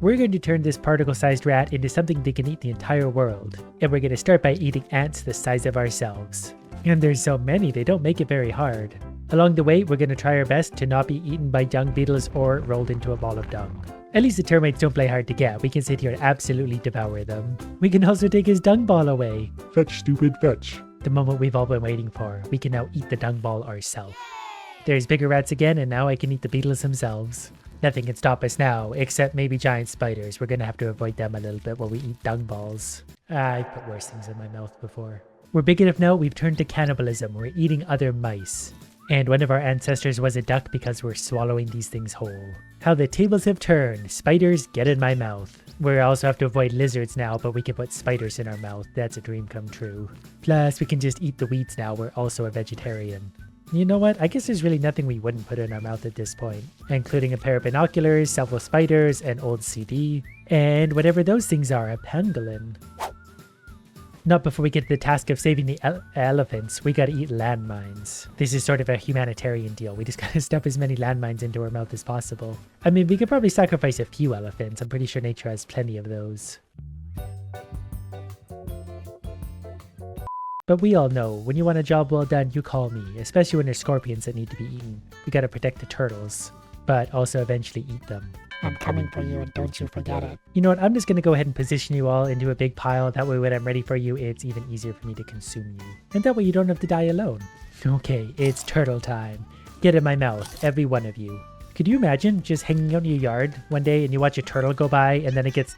We're going to turn this particle-sized rat into something that can eat the entire world. And we're going to start by eating ants the size of ourselves. And there's so many, they don't make it very hard. Along the way, we're going to try our best to not be eaten by dung beetles or rolled into a ball of dung. At least the termites don't play hard to get. We can sit here and absolutely devour them. We can also take his dung ball away. Fetch, stupid, fetch. The moment we've all been waiting for. We can now eat the dung ball ourselves. There's bigger rats again, and now I can eat the beetles themselves. Nothing can stop us now, except maybe giant spiders. We're gonna have to avoid them a little bit while we eat dung balls. I put worse things in my mouth before. We're big enough now, we've turned to cannibalism. We're eating other mice. And one of our ancestors was a duck because we're swallowing these things whole. How the tables have turned. Spiders, get in my mouth. We also have to avoid lizards now, but we can put spiders in our mouth. That's a dream come true. Plus, we can just eat the weeds now. We're also a vegetarian. You know what? I guess there's really nothing we wouldn't put in our mouth at this point, including a pair of binoculars, several spiders, an old CD, and whatever those things are, a pangolin. Not before we get to the task of saving the elephants. We gotta eat landmines. This is sort of a humanitarian deal. We just gotta stuff as many landmines into our mouth as possible. I mean, we could probably sacrifice a few elephants. I'm pretty sure nature has plenty of those. But we all know, when you want a job well done, you call me, especially when there's scorpions that need to be eaten. We gotta protect the turtles, but also eventually eat them. I'm coming for you and don't you forget it. You know what, I'm just gonna go ahead and position you all into a big pile. That way when I'm ready for you, it's even easier for me to consume you. And that way you don't have to die alone. Okay, it's turtle time. Get in my mouth, every one of you. Could you imagine just hanging out in your yard one day and you watch a turtle go by and then it gets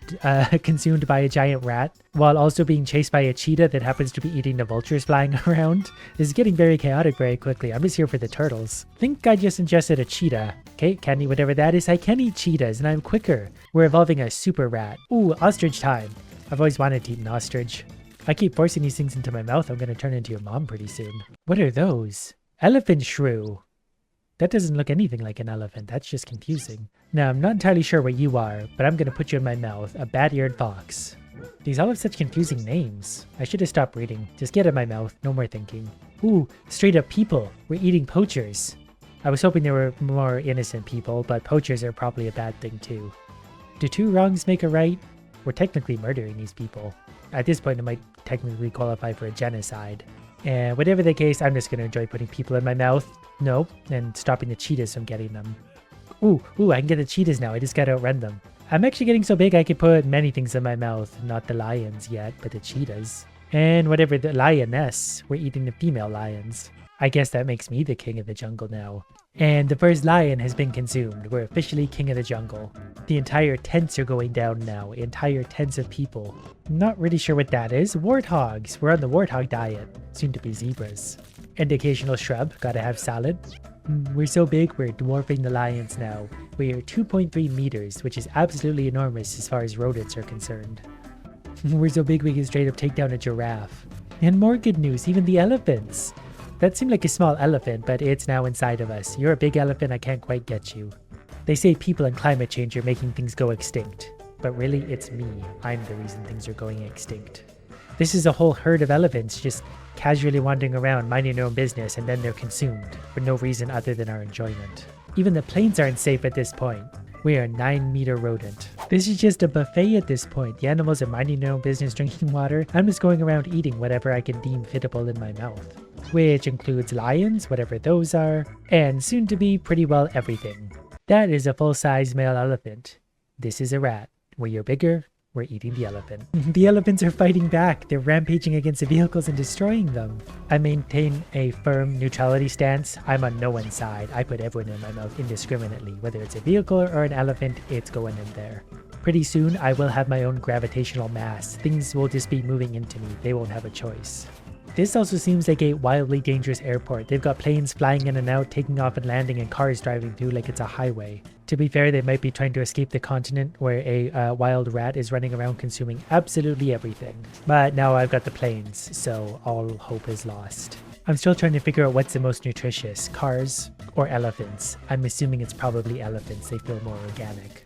consumed by a giant rat while also being chased by a cheetah that happens to be eating the vultures flying around? This is getting very chaotic very quickly. I'm just here for the turtles. I think I just ingested a cheetah. Okay, can eat whatever that is. I can eat cheetahs and I'm quicker. We're evolving a super rat. Ooh, ostrich time. I've always wanted to eat an ostrich. I keep forcing these things into my mouth. I'm going to turn into your mom pretty soon. What are those? Elephant shrew. That doesn't look anything like an elephant. That's just confusing. Now, I'm not entirely sure what you are, but I'm going to put you in my mouth. A bat-eared fox. These all have such confusing names. I should have stopped reading. Just get in my mouth. No more thinking. Ooh, straight up people. We're eating poachers. I was hoping there were more innocent people, but poachers are probably a bad thing too. Do two wrongs make a right? We're technically murdering these people. At this point, it might technically qualify for a genocide. And whatever the case, I'm just going to enjoy putting people in my mouth. Nope, and stopping the cheetahs from getting them. Ooh, I can get the cheetahs now. I just gotta outrun them. I'm actually getting so big I could put many things in my mouth. Not the lions yet, but the cheetahs. And whatever the lioness, we're eating the female lions. I guess that makes me the king of the jungle now. And the first lion has been consumed. We're officially king of the jungle. The entire tents are going down now. Entire tents of people. Not really sure what that is. Warthogs. We're on the warthog diet. Soon to be zebras. And occasional shrub. Gotta have salad. We're so big, we're dwarfing the lions now. We are 2.3 meters, which is absolutely enormous as far as rodents are concerned. We're so big we can straight up take down a giraffe. And more good news, even the elephants. That seemed like a small elephant, but it's now inside of us. You're a big elephant, I can't quite get you. They say people and climate change are making things go extinct. But really, it's me. I'm the reason things are going extinct. This is a whole herd of elephants just casually wandering around, minding their own business, and then they're consumed for no reason other than our enjoyment. Even the plains aren't safe at this point. We are a 9-meter rodent. This is just a buffet at this point. The animals are minding their own business, drinking water. I'm just going around eating whatever I can deem fittable in my mouth. Which includes lions, whatever those are, and soon to be pretty well everything. That is a full-size male elephant. This is a rat. Where you're bigger, we're eating the elephant. The elephants are fighting back. They're rampaging against the vehicles and destroying them. I maintain a firm neutrality stance. I'm on no one's side. I put everyone in my mouth indiscriminately. Whether it's a vehicle or an elephant, it's going in there. Pretty soon, I will have my own gravitational mass. Things will just be moving into me. They won't have a choice. This also seems like a wildly dangerous airport. They've got planes flying in and out, taking off and landing, and cars driving through like it's a highway. To be fair, they might be trying to escape the continent where a wild rat is running around consuming absolutely everything. But now I've got the planes, so all hope is lost. I'm still trying to figure out what's the most nutritious, cars or elephants. I'm assuming it's probably elephants. They feel more organic.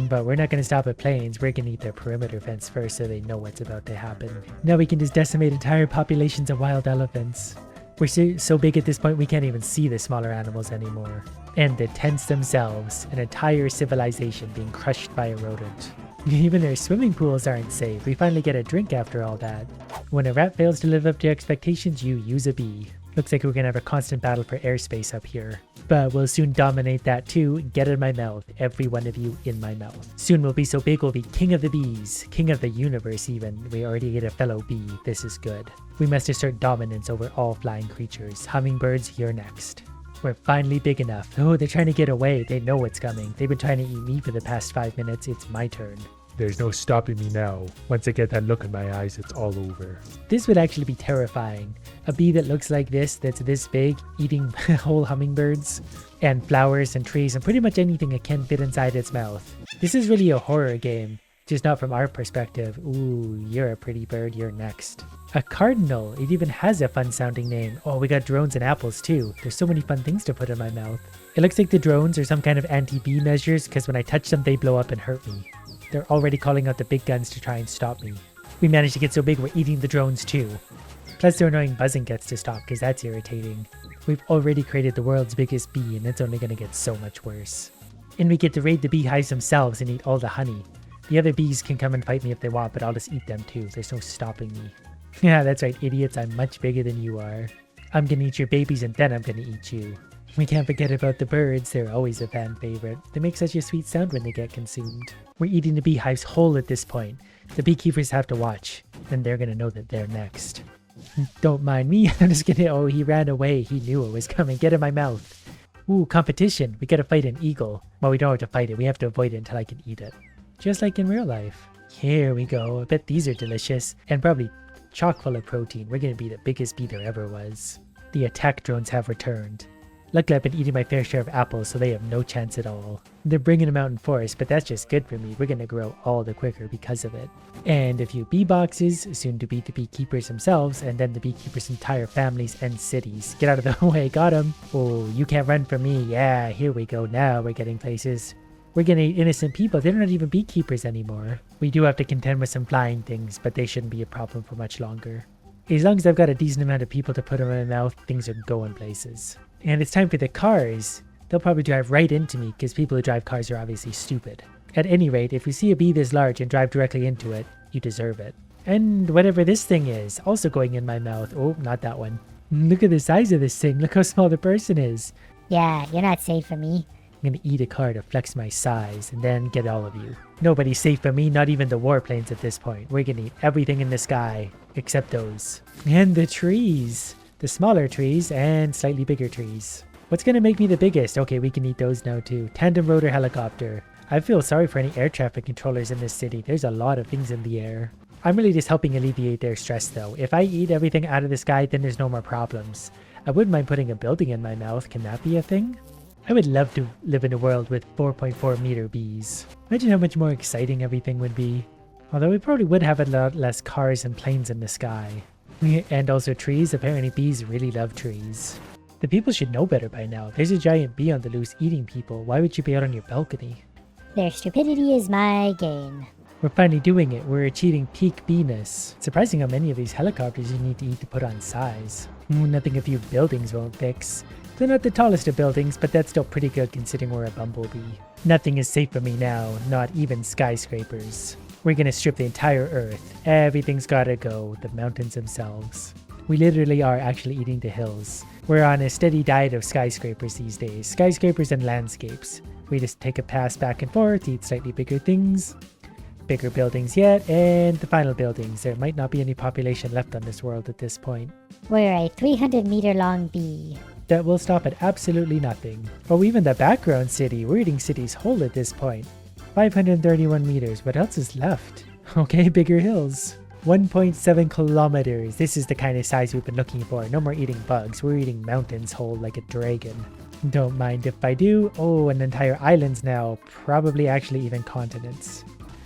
But we're not going to stop at planes. We're going to eat their perimeter fence first so they know what's about to happen. Now we can just decimate entire populations of wild elephants. We're so big at this point we can't even see the smaller animals anymore. And the tents themselves, an entire civilization being crushed by a rodent. Even their swimming pools aren't safe. We finally get a drink after all that. When a rat fails to live up to expectations, you use a bee. Looks like we're gonna have a constant battle for airspace up here. But we'll soon dominate that too. Get in my mouth, every one of you in my mouth. Soon we'll be so big we'll be king of the bees, king of the universe even. We already get a fellow bee, this is good. We must assert dominance over all flying creatures. Hummingbirds, you're next. We're finally big enough. Oh, they're trying to get away. They know what's coming. They've been trying to eat me for the past 5 minutes. It's my turn. There's no stopping me now. Once I get that look in my eyes, it's all over. This would actually be terrifying. A bee that looks like this, that's this big, eating whole hummingbirds and flowers and trees and pretty much anything it can fit inside its mouth. This is really a horror game, just not from our perspective. Ooh, you're a pretty bird, you're next. A cardinal, it even has a fun sounding name. Oh, we got drones and apples too. There's so many fun things to put in my mouth. It looks like the drones are some kind of anti-bee measures because when I touch them, they blow up and hurt me. They're already calling out the big guns to try and stop me. We managed to get so big we're eating the drones too. Plus their annoying buzzing gets to stop because that's irritating. We've already created the world's biggest bee and it's only going to get so much worse. And we get to raid the beehives themselves and eat all the honey. The other bees can come and fight me if they want, but I'll just eat them too. There's no stopping me. Yeah, that's right, idiots. I'm much bigger than you are. I'm gonna eat your babies and then I'm gonna eat you. We can't forget about the birds. They're always a fan favorite. They make such a sweet sound when they get consumed. We're eating the beehives whole at this point. The beekeepers have to watch. Then they're gonna know that they're next. Don't mind me. I'm just gonna... Oh, he ran away. He knew it was coming. Get in my mouth. Ooh, competition. We gotta fight an eagle. Well, we don't have to fight it. We have to avoid it until I can eat it. Just like in real life. Here we go. I bet these are delicious. And probably chock full of protein. We're gonna be the biggest bee there ever was. The attack drones have returned. Luckily I've been eating my fair share of apples, so they have no chance at all. They're bringing them out in force, but that's just good for me. We're gonna grow all the quicker because of it. And a few bee boxes, soon to be the beekeepers themselves, and then the beekeepers' entire families and cities. Get out of the way, got him. Oh, you can't run from me. Yeah, here we go. Now we're getting places. We're gonna eat innocent people. They're not even beekeepers anymore. We do have to contend with some flying things, but they shouldn't be a problem for much longer. As long as I've got a decent amount of people to put in my mouth, things are going places. And it's time for the cars. They'll probably drive right into me because people who drive cars are obviously stupid. At any rate, if you see a bee this large and drive directly into it, you deserve it. And whatever this thing is, also going in my mouth. Oh, not that one. Look at the size of this thing. Look how small the person is. Yeah, you're not safe for me. I'm gonna eat a car to flex my size and then get all of you. Nobody's safe from me, not even the warplanes at this point. We're gonna eat everything in the sky, except those. And the trees. The smaller trees and slightly bigger trees. What's gonna make me the biggest? Okay, we can eat those now too. Tandem rotor helicopter. I feel sorry for any air traffic controllers in this city. There's a lot of things in the air. I'm really just helping alleviate their stress though. If I eat everything out of the sky, then there's no more problems. I wouldn't mind putting a building in my mouth. Can that be a thing? I would love to live in a world with 4.4 meter bees. Imagine how much more exciting everything would be. Although we probably would have a lot less cars and planes in the sky. And also trees. Apparently bees really love trees. The people should know better by now. There's a giant bee on the loose eating people. Why would you be out on your balcony? Their stupidity is my gain. We're finally doing it. We're achieving peak bee-ness. Surprising how many of these helicopters you need to eat to put on size. Nothing a few buildings won't fix. They're not the tallest of buildings, but that's still pretty good considering we're a bumblebee. Nothing is safe for me now, not even skyscrapers. We're gonna strip the entire earth. Everything's gotta go, the mountains themselves. We literally are actually eating the hills. We're on a steady diet of skyscrapers these days. Skyscrapers and landscapes. We just take a pass back and forth, eat slightly bigger things. Bigger buildings yet, and the final buildings. There might not be any population left on this world at this point. We're a 300-meter long bee. That will stop at absolutely nothing. Oh, even the background city. We're eating cities whole at this point. 531 meters. What else is left? Okay, bigger hills. 1.7 kilometers. This is the kind of size we've been looking for. No more eating bugs. We're eating mountains whole like a dragon. Don't mind if I do. Oh, and entire islands now. Probably actually even continents.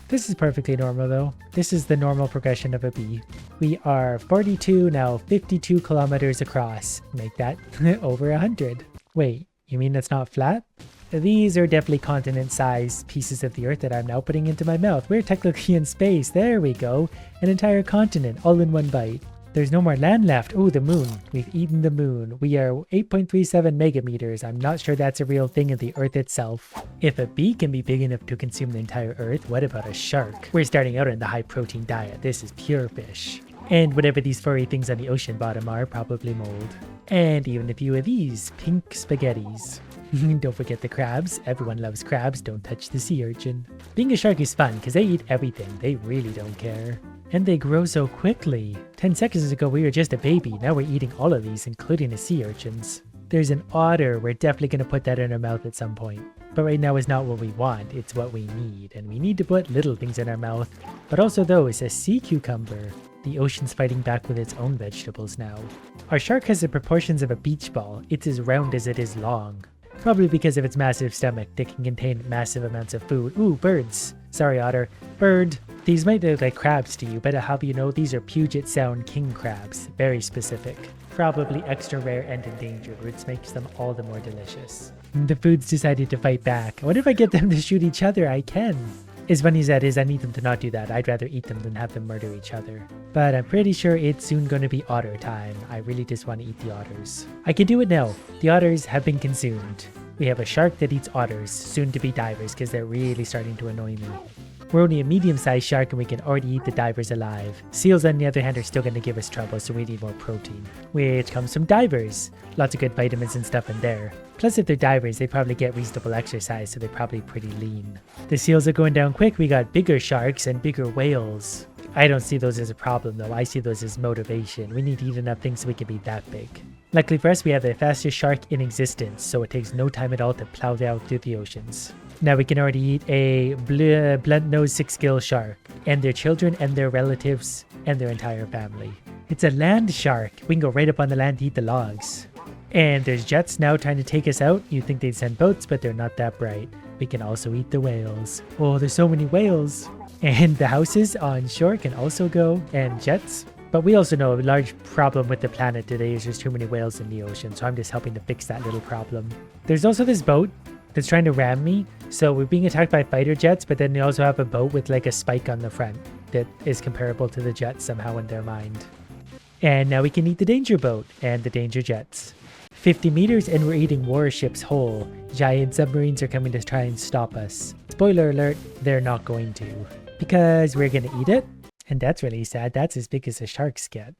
This is perfectly normal though. This is the normal progression of a bee. We are 42, now 52 kilometers across. Make that over 100. Wait, you mean it's not flat? These are definitely continent-sized pieces of the earth that I'm now putting into my mouth. We're technically in space. There we go. An entire continent all in one bite. There's no more land left. Oh, the moon. We've eaten the moon. We are 8.37 megameters. I'm not sure that's a real thing in the Earth itself. If a bee can be big enough to consume the entire Earth, what about a shark? We're starting out on the high protein diet. This is pure fish. And whatever these furry things on the ocean bottom are, probably mold. And even a few of these pink spaghettis. Don't forget the crabs. Everyone loves crabs. Don't touch the sea urchin. Being a shark is fun because they eat everything. They really don't care. And they grow so quickly. 10 seconds ago we were just a baby. Now we're eating all of these, including the sea urchins. There's an otter. We're definitely going to put that in our mouth at some point. But right now is not what we want. It's what we need. And we need to put little things in our mouth. But also those, a sea cucumber. The ocean's fighting back with its own vegetables now. Our shark has the proportions of a beach ball. It's as round as it is long. Probably because of its massive stomach that can contain massive amounts of food. Ooh, birds. Sorry, otter. Bird. These might look like crabs to you, but I'll have you know these are Puget Sound king crabs. Very specific. Probably extra rare and endangered, which makes them all the more delicious. The foods decided to fight back. What if I get them to shoot each other? I can. As funny as that is, I need them to not do that. I'd rather eat them than have them murder each other. But I'm pretty sure it's soon going to be otter time. I really just want to eat the otters. I can do it now. The otters have been consumed. We have a shark that eats otters, soon to be divers, because they're really starting to annoy me. We're only a medium-sized shark and we can already eat the divers alive. Seals, on the other hand, are still going to give us trouble, so we need more protein. Which comes from divers. Lots of good vitamins and stuff in there. Plus, if they're divers, they probably get reasonable exercise, so they're probably pretty lean. The seals are going down quick. We got bigger sharks and bigger whales. I don't see those as a problem, though. I see those as motivation. We need to eat enough things so we can be that big. Luckily for us, we have the fastest shark in existence, so it takes no time at all to plow down through the oceans. Now we can already eat a blunt-nosed six-gill shark, and their children and their relatives and their entire family. It's a land shark. We can go right up on the land to eat the logs. And there's jets now trying to take us out. You'd think they'd send boats, but they're not that bright. We can also eat the whales. Oh, there's so many whales. And the houses on shore can also go, and jets. But we also know a large problem with the planet today is there's too many whales in the ocean, so I'm just helping to fix that little problem. There's also this boat that's trying to ram me. So we're being attacked by fighter jets, but then they also have a boat with like a spike on the front that is comparable to the jets somehow in their mind. And now we can eat the danger boat and the danger jets. 50 meters and we're eating warships whole. Giant submarines are coming to try and stop us. Spoiler alert, they're not going to. Because we're gonna eat it. And that's really sad. That's as big as the sharks get.